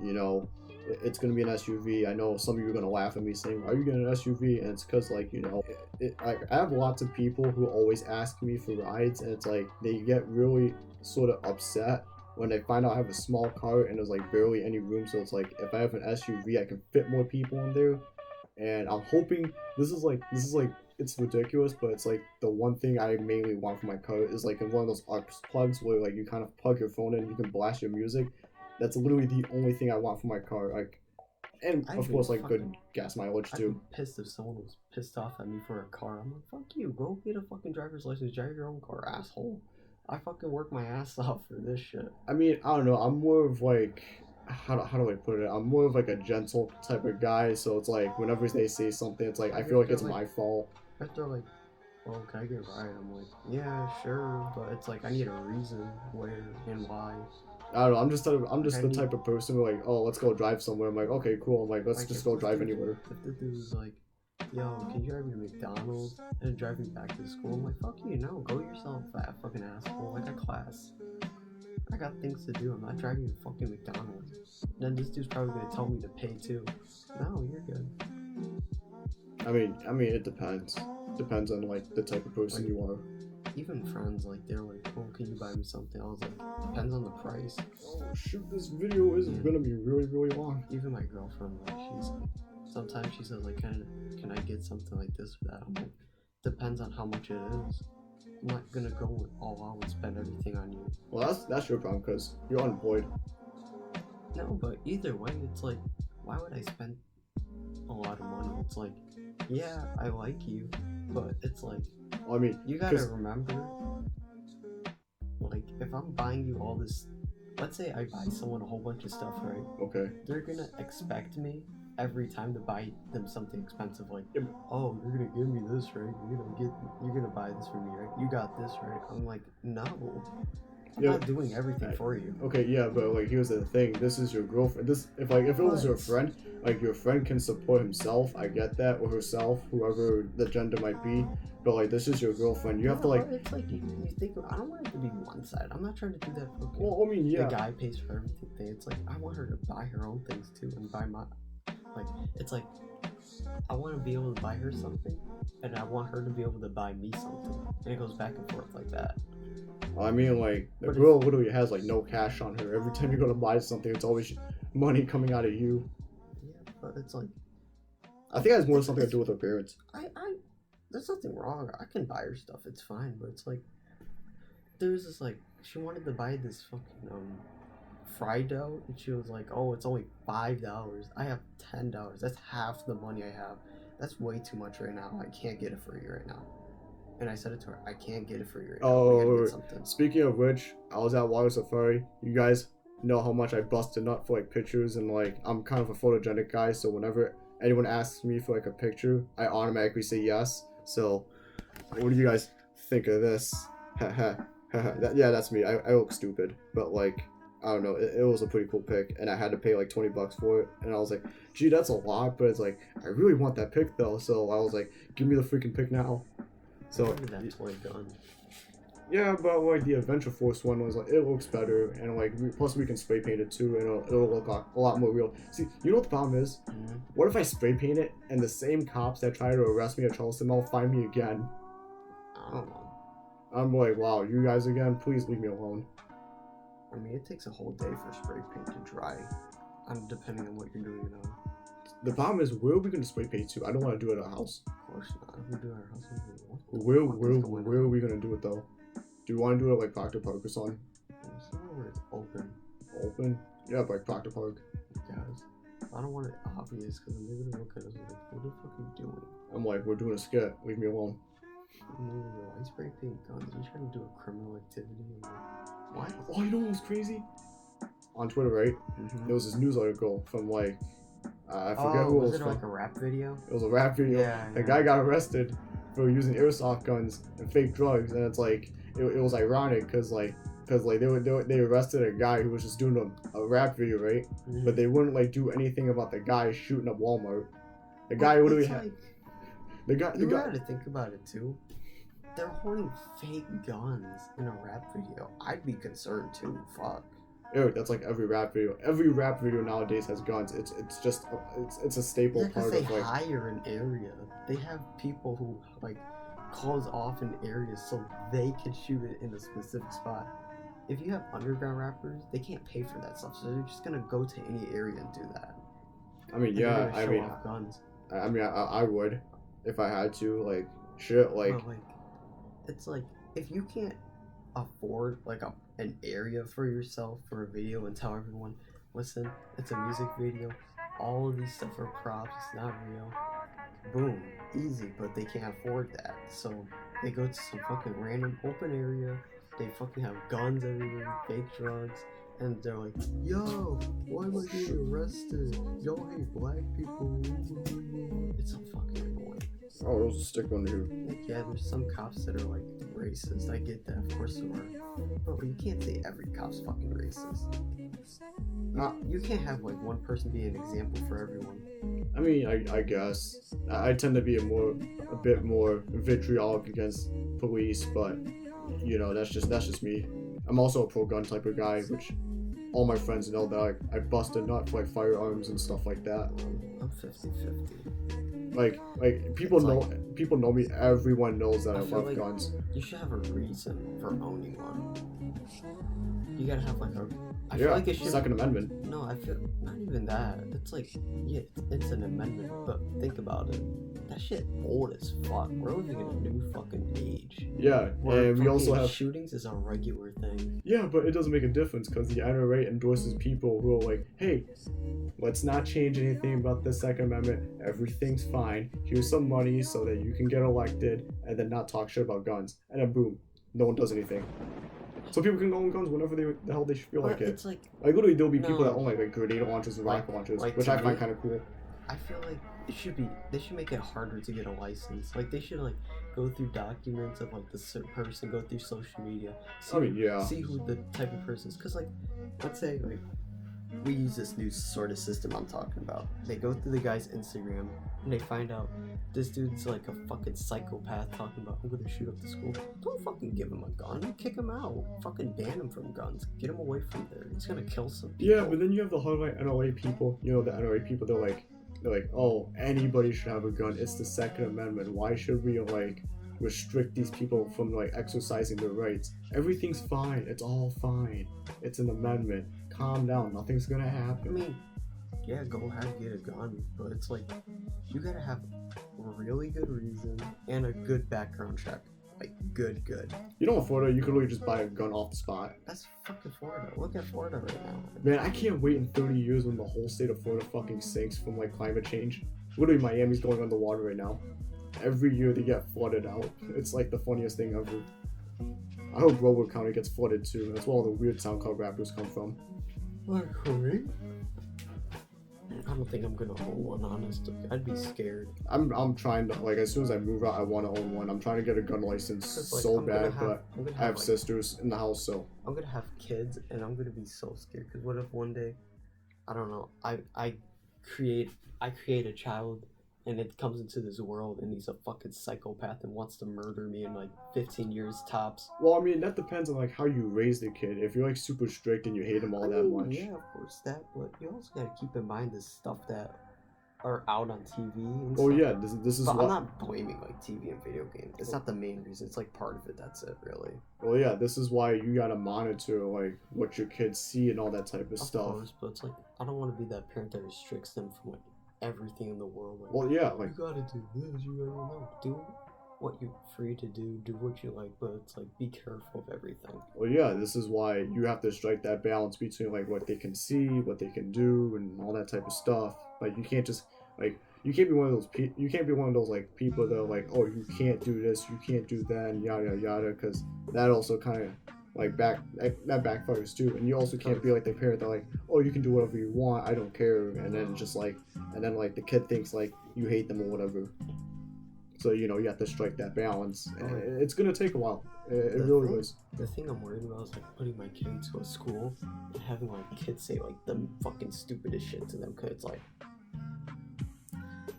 You know. It's gonna be an SUV. I know some of you are gonna laugh at me saying, "Are you getting an SUV?" And it's because, like, you know, I have lots of people who always ask me for rides, and it's like they get really sort of upset when they find out I have a small car and there's like barely any room. So it's like if I have an SUV, I can fit more people in there. And I'm hoping this is like it's ridiculous, but it's like the one thing I mainly want for my car is like in one of those aux plugs where like you kind of plug your phone in, and you can blast your music. That's literally the only thing I want for my car. Like, and of course, like good gas mileage too. I'd be pissed if someone was pissed off at me for a car. I'm like, fuck you, go get a fucking driver's license, drive your own car, asshole. I fucking work my ass off for this shit. I mean, I don't know. I'm more of like, how do I put it? I'm more of like a gentle type of guy. So it's like whenever they say something, it's like I feel like it's my fault. If they're like, "Oh, can I get a ride?" I'm like, "Yeah, sure," but it's like I need a reason where and why. I don't know. I'm just the type of person who like, oh, let's go drive somewhere. I'm like, okay, cool. I'm like, let's just go drive anywhere. If the dude was like, yo, can you drive me to McDonald's and drive me back to school? I'm like, fuck you, no, go yourself, fat fucking asshole. I got class. I got things to do. I'm not driving you to fucking McDonald's. Then this dude's probably gonna tell me to pay too. No, you're good. I mean, it depends. Depends on like the type of person you are. Even friends, like, they're like, oh, can you buy me something? I was like, depends on the price. Oh, shoot, this video is gonna be really, really long. Even my girlfriend, like, sometimes she says, like, can I get something like this or that? I'm like, depends on how much it is. I'm not gonna go all out and spend everything on you. Well, that's your problem, because you're unemployed. No, but either way, it's like, why would I spend a lot of money? It's like, yeah, I like you, but it's like, well, I mean, you gotta remember, like, if I'm buying you all this, let's say I buy someone a whole bunch of stuff, right? Okay. They're gonna expect me every time to buy them something expensive, like, oh, you're gonna give me this, right? You're gonna buy this for me, right? You got this, right? I'm like, no. I'm not doing everything for you. Okay, yeah, but like here's the thing. This is your girlfriend. If it was your friend, like your friend can support himself. I get that, or herself, whoever the gender might be. But like this is your girlfriend. You have to like. It's like you think. I don't want it to be one side. I'm not trying to do that for. Well, I mean, yeah. The guy pays for everything. It's like I want her to buy her own things too, and buy my. Like it's like I want to be able to buy her something, and I want her to be able to buy me something, and it goes back and forth like that. I mean, like, the girl literally has, like, no cash on her. Every time you go to buy something, it's always money coming out of you. Yeah, but it's like... I think it has more something to do with her parents. There's nothing wrong. I can buy her stuff. It's fine. But it's like... There's this, like... She wanted to buy this fucking, fry dough. And she was like, oh, it's only $5. I have $10. That's half the money I have. That's way too much right now. I can't get it for you right now. And I said it to her, I can't get it for you right Oh, now. I gotta get something. speaking of which, I was at Water Safari. You guys know how much I bust a nut for like pictures, and like I'm kind of a photogenic guy, so whenever anyone asks me for like a picture, I automatically say yes. So what do you guys think of this? Yeah, that's me. I look stupid, but like I don't know, it was a pretty cool pic, and I had to pay like $20 for it, and I was like, gee, that's a lot, but it's like I really want that pic though, so I was like, give me the freaking pic now. So Look at that toy gun. yeah, but like the Adventure Force one was like it looks better, and like plus we can spray paint it too, and it'll look a lot more real. See, you know what the problem is? Mm-hmm. What if I spray paint it and the same cops that try to arrest me at Charleston will find me again? I don't know. I'm like, wow, you guys again? Please leave me alone. I mean, it takes a whole day for spray paint to dry. Depending on what you're doing it on. The problem is, where are we gonna spray paint to? I don't want to do it at our house. Of course not. If we do it at our house, Where are we gonna do it though? Do you want to do it like Proctor Park or something? Somewhere where it's open. Open? Yeah, like Proctor Park. Guys, I don't want it obvious because they're gonna look at us like, what the fuck are you doing? I'm like, we're doing a skit. Leave me alone. No, I spray paint guns. You're trying to do a criminal activity. And like, what? Oh, you know what was crazy? On Twitter, right? Mm-hmm. There was this news article from like, I forget who it was it from. like a rap video? It was a rap video. Yeah, The guy got arrested for using airsoft guns and fake drugs, and it's like it was ironic because they arrested a guy who was just doing a rap video, right? Mm-hmm. But they wouldn't like do anything about the guy shooting up Walmart. The guy literally had the guy. You gotta think about it too. They're holding fake guns in a rap video. I'd be concerned too. Fuck. Dude, that's like every rap video. Every rap video nowadays has guns. It's just it's a staple part they of like. hire an area. They have people who like close off an area so they can shoot it in a specific spot. If you have underground rappers, they can't pay for that stuff, so they're just gonna go to any area and do that. I mean, yeah, I mean, guns. I would if I had to, like, shit, like. But, like, it's like if you can't afford like an area for yourself for a video and tell everyone, listen, it's a music video, all of these stuff are props, it's not real. Boom, easy, but they can't afford that, so they go to some fucking random open area. They fucking have guns everywhere, fake drugs, and they're like, yo, why am I getting arrested? Y'all hate black people. It's so fucking annoying. Oh, there was a stick under here. Like, yeah, there's some cops that are like racist. I get that, of course there are. But you can't say every cop's fucking racist. You can't have like one person be an example for everyone. I mean, I guess I tend to be a bit more vitriolic against police, but you know that's just me. I'm also a pro gun type of guy, which all my friends know that I bust a nut for like firearms and stuff like that. I'm 50-50. Like people know me. Everyone knows that I love like guns. You should have a reason for owning one. You gotta have like a. I yeah, feel like it should. Second Amendment. No, I feel not even that. It's like it's an amendment, but think about it. That shit old as fuck. We're living in a new fucking age. Yeah, and we also have shootings is a regular thing. Yeah, but it doesn't make a difference because the NRA endorses people who are like, hey, let's not change anything about the Second Amendment. Everything's fine. Here's some money so that you can get elected and then not talk shit about guns. And then boom, no one does anything. So people can own guns whenever the hell they feel like it. It's like literally there'll be people that own like grenade launchers and rocket launchers, like which I find kind of cool. I feel like they should make it harder to get a license. Like they should like go through documents of like the person, go through social media. See who the type of person is. Cause like, let's say like we use this new sort of system I'm talking about. They go through the guy's Instagram and they find out this dude's like a fucking psychopath talking about I'm gonna shoot up the school. Don't fucking give him a gun. Kick him out. Fucking ban him from guns. Get him away from there. He's gonna kill some people. Yeah, but then you have the hardline NRA people. You know the NRA people. They're like, oh, anybody should have a gun. It's the Second Amendment. Why should we like restrict these people from like exercising their rights? Everything's fine. It's all fine. It's an amendment. Calm down. Nothing's gonna happen. I mean, yeah, go ahead, get a gun, but it's like you gotta have a really good reason and a good background check. Like good. You know, in Florida, you could really just buy a gun off the spot. That's fucking Florida. Look at Florida right now. Man, I can't wait in 30 years when the whole state of Florida fucking sinks from like climate change. Literally, Miami's going underwater right now. every year they get flooded out. It's like the funniest thing ever. I hope Robo County gets flooded too. That's where all the weird SoundCloud rappers come from. I don't think I'm gonna own one, honestly. I'd be scared. I'm trying to, like, as soon as I move out, I want to own one. I'm trying to get a gun license so bad, but I have sisters in the house, so I'm gonna have kids, and I'm gonna be so scared. Cause what if one day, I don't know, I create a child, and it comes into this world, and he's a fucking psychopath and wants to murder me in like 15 years tops. Well, I mean, that depends on like how you raise the kid. If you're like super strict and you hate him all that much. Yeah, of course that, but you also gotta keep in mind the stuff that are out on TV and stuff. Yeah, this is but what... I'm not blaming like TV and video games. It's not the main reason. It's like part of it. That's it, really. Well, yeah, this is why you gotta monitor like what your kids see and all that type of stuff. Of course, but it's like I don't want to be that parent that restricts them from like everything in the world. Like, well, yeah, like you gotta do this. You gotta know. Do what you're free to do. Do what you like, but it's like be careful of everything. Well, yeah, this is why you have to strike that balance between like what they can see, what they can do, and all that type of stuff. Like you can't just like. You can't be one of those. You can't be one of those like people that are like, oh, you can't do this, you can't do that, and yada yada yada, because that also kind of like that backfires too. And you also can't be like the parent that like, oh, you can do whatever you want, I don't care, and then just like, and then like the kid thinks like you hate them or whatever. So you have to strike that balance. And it's gonna take a while. It really is. The thing I'm worried about is like putting my kid into a school and having like kids say like the fucking stupidest shit to them, cause it's like.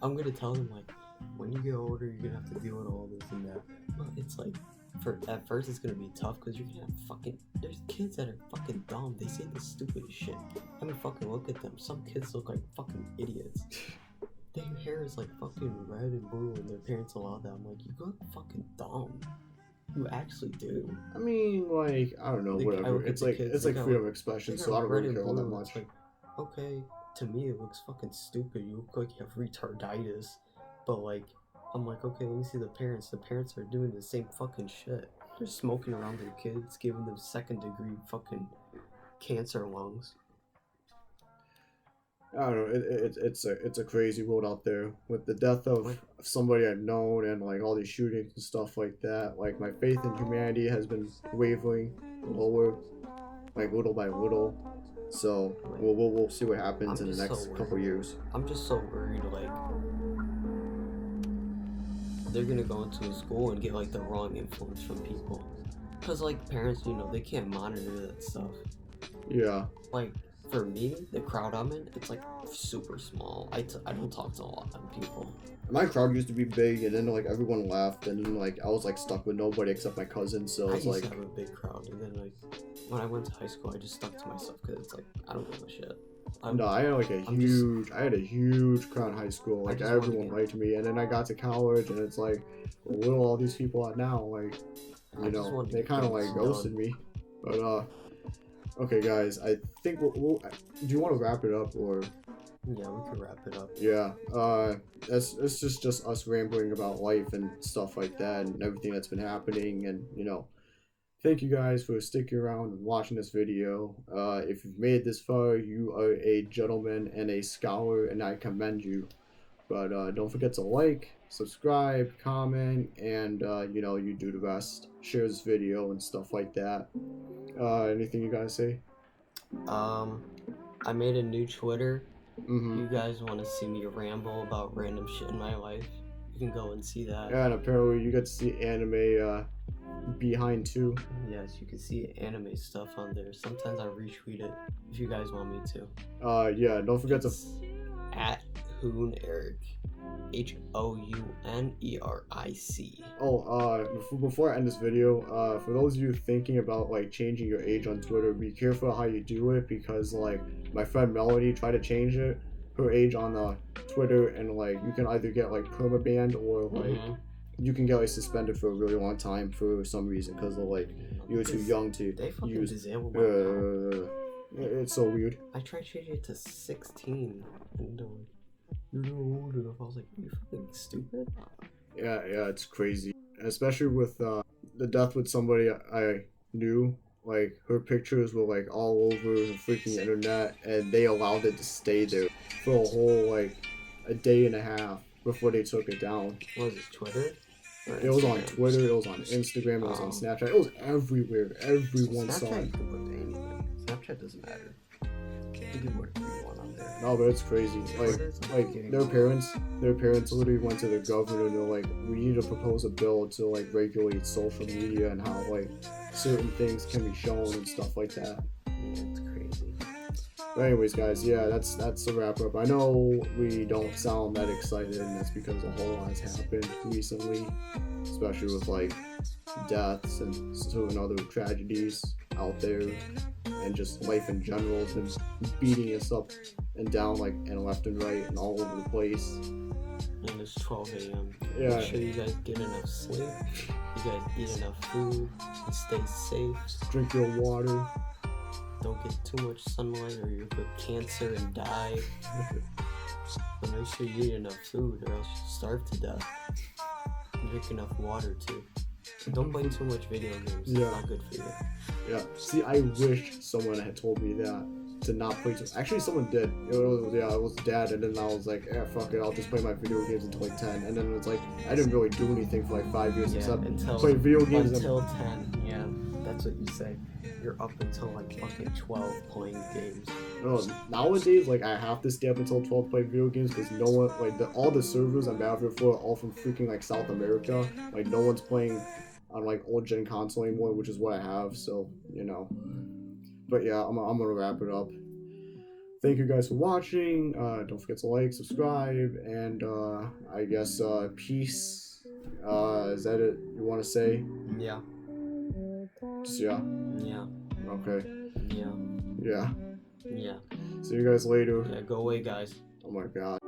I'm gonna tell them like, when you get older, you're gonna have to deal with all this and that. But it's like, at first it's gonna be tough because you're gonna have there's kids that are fucking dumb. They say the stupidest shit. I mean, fucking look at them. Some kids look like fucking idiots. Their hair is like fucking red and blue, and their parents allow that. I'm like, you look fucking dumb. You actually do. I mean, like, I don't know, whatever. It's like freedom of expression, so I don't really care all that much. Like, okay. To me, it looks fucking stupid. You look like you have retarditis. But, like, I'm like, okay, let me see the parents. The parents are doing the same fucking shit. They're smoking around their kids, giving them second-degree fucking cancer lungs. I don't know. It's a crazy world out there with the death of somebody I've known and, like, all these shootings and stuff like that. Like, my faith in humanity has been wavering lower, like, little by little. So we'll see what happens in the next couple years. I'm just so worried, like they're gonna go into a school and get like the wrong influence from people, cause like parents, they can't monitor that stuff. Yeah. Like for me, the crowd I'm in, it's like super small. I don't talk to a lot of people. My crowd used to be big, and then like everyone left, and then like I was like stuck with nobody except my cousin. So I used to have a big crowd, and then like when I went to high school, I just stuck to myself because it's like I don't give a shit. I had a huge crowd in high school. Like everyone liked me, and then I got to college, and it's like, where do all these people at now? Like, they kind of like ghosted me. But okay, guys, I think we'll do you want to wrap it up or? Yeah, we can wrap it up. Yeah, it's just us rambling about life and stuff like that and everything that's been happening, and thank you guys for sticking around and watching this video. If you've made it this far, you are a gentleman and a scholar, and I commend you. But don't forget to like, subscribe, comment, and you do the rest. Share this video and stuff like that. Anything you guys say? I made a new Twitter. You guys want to see me ramble about random shit in my life, you can go and see that. Yeah, and apparently you get to see anime behind too. Yes, you can see anime stuff on there. Sometimes I retweet it if you guys want me to. Yeah, don't forget to at Houn Eric, HOUNERIC. Before I end this video, for those of you thinking about like changing your age on Twitter, be careful how you do it, because like my friend Melody tried to change her age on Twitter, and like you can either get like permabanned or like you can get like suspended for a really long time for some reason, because like you're too young to use. It's so weird. I tried changing it to 16, and you're not old enough. I was like, are you fucking stupid? Yeah, it's crazy. Especially with the death with somebody I knew. Like, her pictures were like all over the freaking internet, and they allowed it to stay there for a whole like a day and a half. before they took it down. What was it, Twitter? Or It was on Instagram? Twitter, it was on Instagram, it was on Snapchat, it was everywhere. Everyone saw Snapchat, it. you can put anything. Snapchat doesn't matter. You can do whatever you want on there. No, but it's crazy. Like their parents literally went to the governor and they're like, we need to propose a bill to like regulate social media and how like certain things can be shown and stuff like that. Yeah, it's crazy. But anyways, guys, yeah, that's a wrap up. I know we don't sound that excited, and that's because a whole lot has happened recently, especially with like deaths and certain other tragedies out there, and just life in general has been beating us up and down, like, and left and right and all over the place. And it's 12 a.m. Yeah. Make sure you guys get enough sleep. You guys eat enough food. And stay safe. Drink your water. Don't get too much sunlight or you'll get cancer and die. But make sure you eat enough food or else you'll starve to death. And drink enough water too. Don't play too much video games. Yeah. It's not good for you. Yeah. See, I wish someone had told me that. To not play too. Actually, someone did. It was Dad, and then I was like, yeah, fuck it, I'll just play my video games until like 10. And then it's like, I didn't really do anything for like 5 years except play video games until 10. Yeah, that's what you say. You're up until like fucking 12 playing games. No, nowadays, like, I have to stay up until 12 playing video games because no one, like, all the servers I'm Battlefield for are all from freaking like South America. Like, no one's playing on like old gen console anymore, which is what I have. So, you know. But yeah, I'm gonna wrap it up. Thank you guys for watching. Don't forget to like, subscribe, and I guess peace. Is that it you want to say? Yeah. Just, yeah. Yeah. Okay. Yeah. Yeah. Yeah. See you guys later. Yeah, go away, guys. Oh my god.